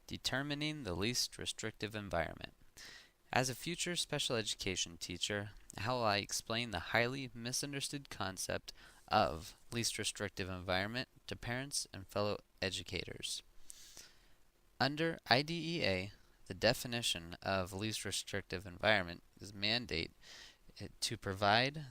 Determining the least restrictive environment. As a future special education teacher, how will I explain the highly misunderstood concept of least restrictive environment to parents and fellow educators? Under IDEA, the definition of least restrictive environment is mandate to provide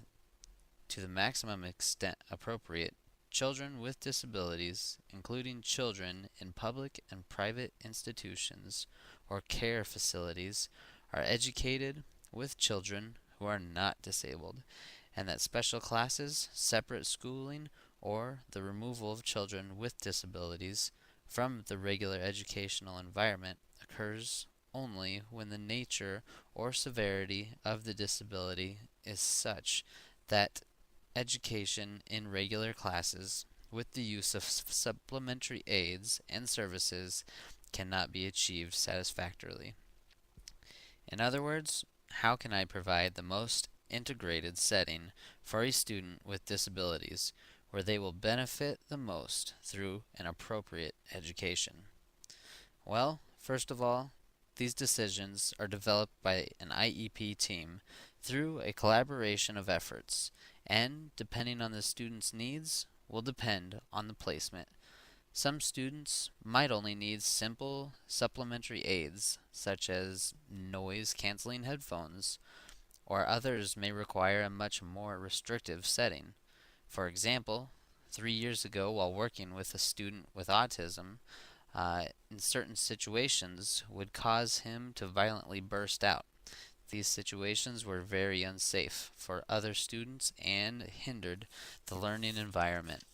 to the maximum extent appropriate children with disabilities, including children in public and private institutions or care facilities, are educated with children who are not disabled, and that special classes, separate schooling, or the removal of children with disabilities from the regular educational environment occurs only when the nature or severity of the disability is such that education in regular classes with the use of supplementary aids and services cannot be achieved satisfactorily. In other words, how can I provide the most integrated setting for a student with disabilities where they will benefit the most through an appropriate education? Well, first of all, these decisions are developed by an IEP team through a collaboration of efforts, and depending on the student's needs, will depend on the placement. Some students might only need simple supplementary aids, such as noise canceling headphones, or others may require a much more restrictive setting. For example, 3 years ago, while working with a student with autism, in certain situations would cause him to violently burst out. These situations were very unsafe for other students and hindered the learning environment.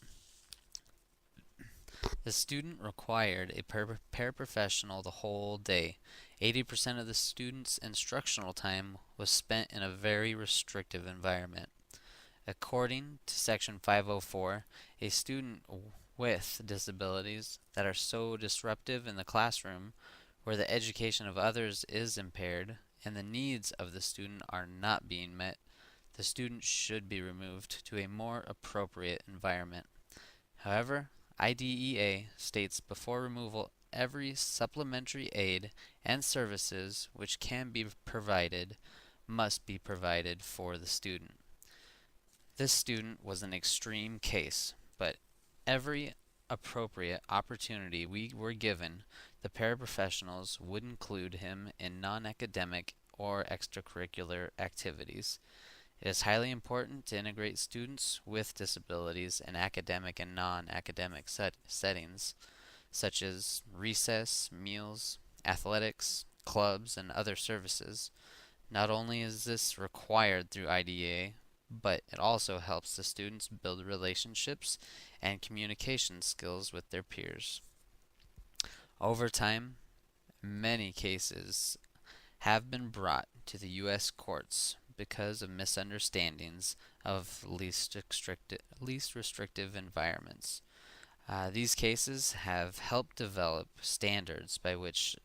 The student required a paraprofessional the whole day. 80% of the student's instructional time was spent in a very restrictive environment. According to Section 504, a student with disabilities that are so disruptive in the classroom, where the education of others is impaired and the needs of the student are not being met, the student should be removed to a more appropriate environment. However, IDEA states before removal every supplementary aid and services which can be provided must be provided for the student. This student was an extreme case, but every appropriate opportunity we were given, the paraprofessionals would include him in non-academic or extracurricular activities. It is highly important to integrate students with disabilities in academic and non-academic settings, such as recess, meals, athletics, clubs, and other services. Not only is this required through IDEA, but it also helps the students build relationships and communication skills with their peers. Over time, many cases have been brought to the U.S. courts because of misunderstandings of least restrictive environments. These cases have helped develop standards by which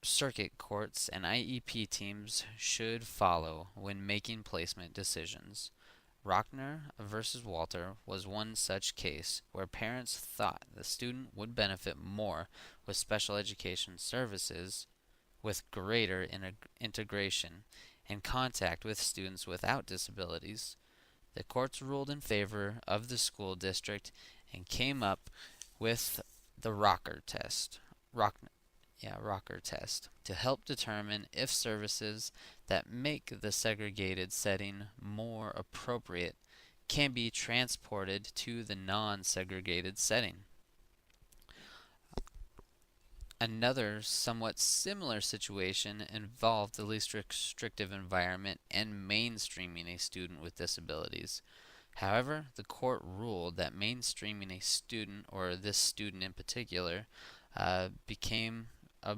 circuit courts and IEP teams should follow when making placement decisions. Rockner versus Walter was one such case where parents thought the student would benefit more with special education services with greater integration and contact with students without disabilities. The courts ruled in favor of the school district and came up with the Rocker test. Rocker test to help determine if services that make the segregated setting more appropriate can be transported to the non-segregated setting. Another somewhat similar situation involved the least restrictive environment and mainstreaming a student with disabilities. However, the court ruled that mainstreaming a student, or this student in particular,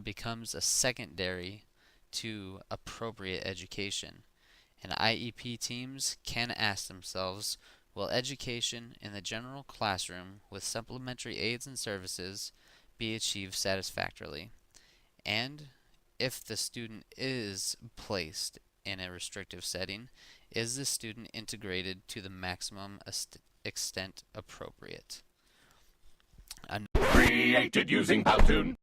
becomes a secondary to appropriate education. And IEP teams can ask themselves, will education in the general classroom with supplementary aids and services be achieved satisfactorily? And if the student is placed in a restrictive setting, is the student integrated to the maximum extent appropriate? created using Powtoon.